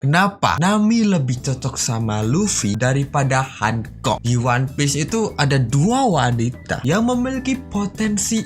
Kenapa Nami lebih cocok sama Luffy daripada Hancock? Di One Piece itu ada dua wanita yang memiliki potensi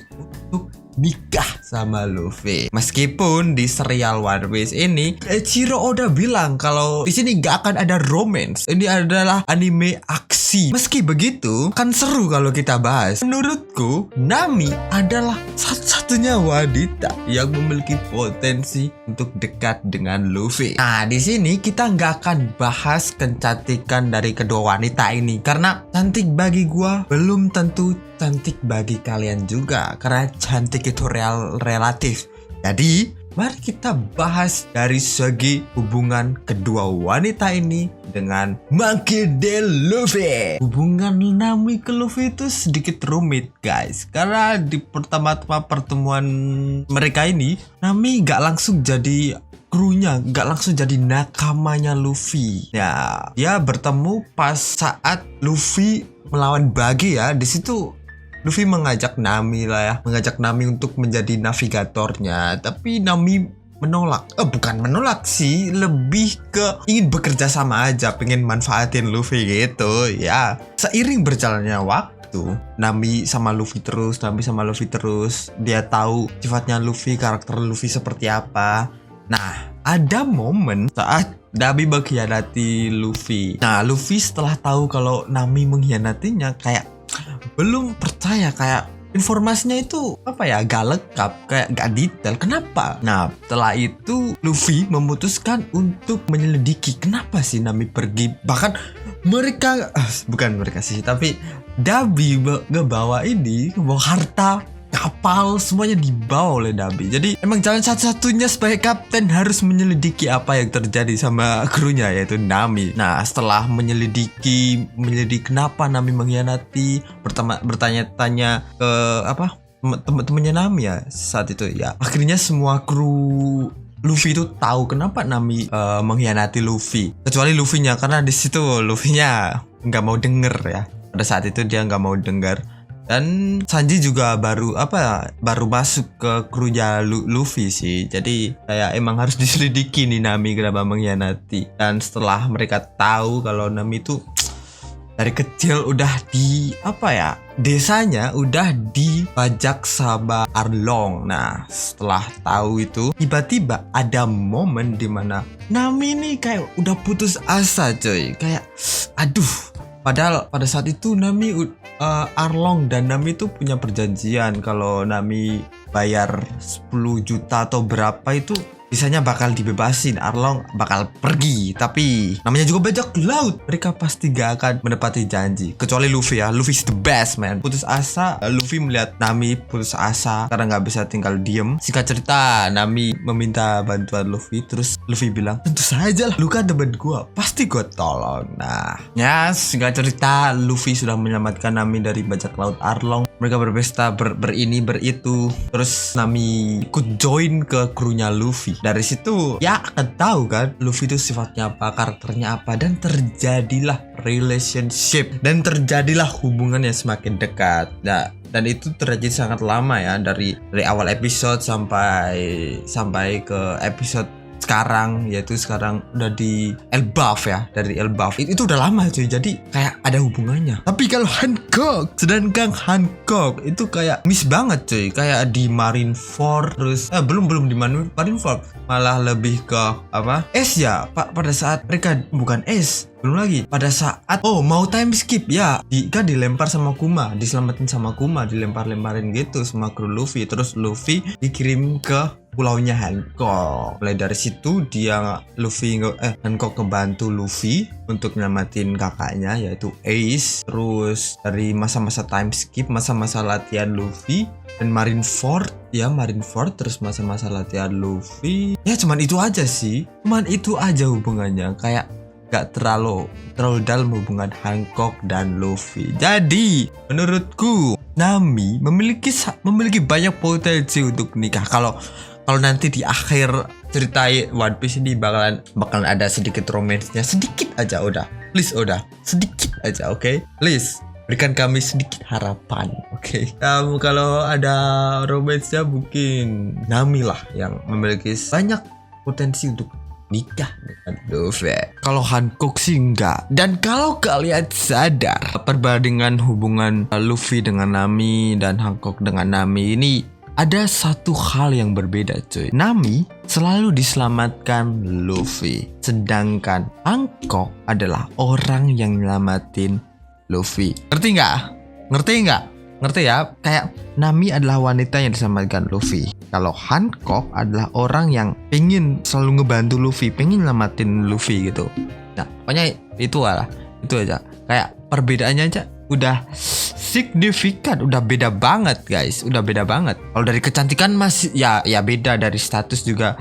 untuk nikah sama Luffy. Meskipun di serial One Piece ini Eiichiro Oda bilang kalau di sini gak akan ada romance. Ini adalah anime aksi. Meski begitu, kan seru kalau kita bahas. Menurutku, Nami adalah satu-satunya wanita yang memiliki potensi untuk dekat dengan Luffy. Nah, di sini kita nggak akan bahas kecantikan dari kedua wanita ini karena cantik bagi gua belum tentu cantik bagi kalian juga, karena cantik itu relatif. Jadi mari kita bahas dari segi hubungan kedua wanita ini dengan Monkey D. Luffy. Hubungan Nami ke Luffy itu sedikit rumit guys, karena di pertama-tama pertemuan mereka ini Nami gak langsung jadi krunya, gak langsung jadi nakamanya Luffy. Ya, dia bertemu pas saat Luffy melawan Buggy ya. Di situ Luffy mengajak Nami lah ya, mengajak Nami untuk menjadi navigatornya. Tapi Nami menolak. Bukan menolak sih, lebih ke ingin bekerja sama aja, pengen manfaatin Luffy gitu ya. Seiring berjalannya waktu, Nami sama Luffy terus, dia tahu sifatnya Luffy, karakter Luffy seperti apa. Nah, ada momen saat Nami mengkhianati Luffy. Nah, Luffy setelah tahu kalau Nami mengkhianatinya kayak belum percaya, kayak informasinya itu gak lengkap, kayak gak detail. Kenapa? Nah, setelah itu Luffy memutuskan untuk menyelidiki kenapa sih Nami pergi. Bahkan bukan mereka sih, tapi Dabi ngebawa harta, kapal, semuanya dibawa oleh Dabi. Jadi emang jalan satu-satunya sebagai kapten harus menyelidiki apa yang terjadi sama krunya, yaitu Nami. Nah, setelah menyelidiki kenapa Nami mengkhianati, bertanya-tanya ke teman-temannya Nami ya saat itu ya. Akhirnya semua kru Luffy itu tahu kenapa Nami mengkhianati Luffy. Kecuali Luffy-nya, karena di situ Luffy-nya nggak mau denger ya. Pada saat itu dia nggak mau denger. Dan Sanji juga baru masuk ke krunya Luffy sih. Jadi kayak emang harus diselidiki nih Nami kenapa mengkhianati. Dan setelah mereka tahu kalau Nami itu dari kecil udah desanya udah dibajak sama Arlong. Nah, setelah tahu itu tiba-tiba ada momen dimana Nami nih kayak udah putus asa coy. Kayak aduh. Padahal pada saat itu Nami, Arlong dan Nami itu punya perjanjian kalau Nami bayar 10 juta atau berapa itu bisanya bakal dibebasin, Arlong bakal pergi. Tapi namanya juga bajak laut, mereka pasti gak akan menepati janji. Kecuali Luffy ya, Luffy is the best man. Putus asa, Luffy melihat Nami putus asa karena gak bisa tinggal diem. Singkat cerita, Nami meminta bantuan Luffy. Terus Luffy bilang, tentu saja lah, lu kan temen gua, pasti gua tolong. Nah, ya singkat cerita, Luffy sudah menyelamatkan Nami dari bajak laut Arlong. Mereka berpesta, berini, beritu. Terus Nami ikut join ke krunya Luffy. Dari situ ya akan tahu kan Luffy itu sifatnya apa, karakternya apa, dan terjadilah relationship dan terjadilah hubungan yang semakin dekat. Nah, dan itu terjadi sangat lama ya, dari awal episode sampai ke episode sekarang, yaitu sekarang udah di Elbaf ya, dari Elbaf itu udah lama cuy, jadi kayak ada hubungannya. Tapi kalau sedangkan Hancock itu kayak miss banget cuy, kayak di Marineford. Terus belum di Marineford, malah lebih ke S ya pak, pada saat mereka bukan S, belum lagi pada saat mau time skip ya, kan dilempar sama Kuma, diselamatin sama Kuma, dilempar-lemparin gitu sama kru Luffy. Terus Luffy dikirim ke pulaunya Hancock. Mulai dari situ Hancock ngebantu Luffy untuk nyelamatin kakaknya yaitu Ace. Terus dari masa-masa time skip, masa-masa latihan Luffy dan Marineford, terus masa-masa latihan Luffy. Ya cuman itu aja sih, hubungannya, kayak gak terlalu dalam hubungan Hancock dan Luffy. Jadi menurutku Nami memiliki banyak potensi untuk nikah. Kalau nanti di akhir cerita One Piece ini bakalan ada sedikit romansnya, sedikit aja udah. Please udah, sedikit aja, oke? Please berikan kami sedikit harapan, oke? Kamu kalau ada romansnya mungkin Nami lah yang memiliki banyak potensi untuk nikah dengan Luffy. Kalau Hancock sih enggak. Dan kalau kalian sadar perbandingan hubungan Luffy dengan Nami dan Hancock dengan Nami ini ada satu hal yang berbeda cuy. Nami selalu diselamatkan Luffy, sedangkan Hancock adalah orang yang nyelamatin Luffy. Ngerti nggak? Ngerti ya? Kayak Nami adalah wanita yang diselamatkan Luffy. Kalau Hancock adalah orang yang pengen selalu ngebantu Luffy, pengen nyelamatin Luffy gitu. Nah, pokoknya itu aja. Kayak perbedaannya aja udah signifikan, udah beda banget guys, udah beda banget. Kalau dari kecantikan masih ya beda, dari status juga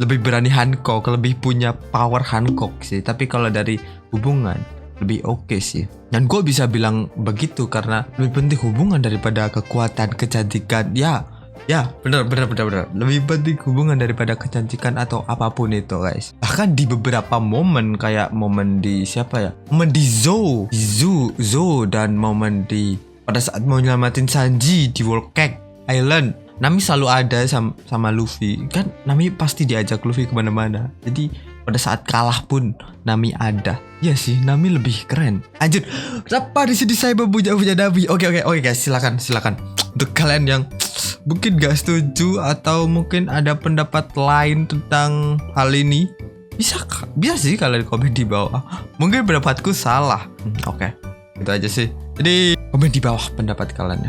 lebih berani Hancock, lebih punya power Hancock sih. Tapi kalau dari hubungan lebih oke sih. Dan gue bisa bilang begitu karena lebih penting hubungan daripada kekuatan, kecantikan. Ya, bener. Lebih penting hubungan daripada kecantikan atau apapun itu, guys. Bahkan di beberapa momen, kayak momen di siapa ya? Momen di Zou dan momen di pada saat mau nyelamatin Sanji di Whole Cake Island. Nami selalu ada sama Luffy. Kan Nami pasti diajak Luffy kemana-mana. Jadi pada saat kalah pun Nami ada. Ya sih, Nami lebih keren. Anjir, kenapa di sini saya memuja-muja Nami? Oke guys, silakan. Untuk kalian yang mungkin gak setuju atau mungkin ada pendapat lain tentang hal ini, bisa sih kalian komen di bawah. Mungkin pendapatku salah. Oke, itu aja sih. Jadi komen di bawah pendapat kalian ya.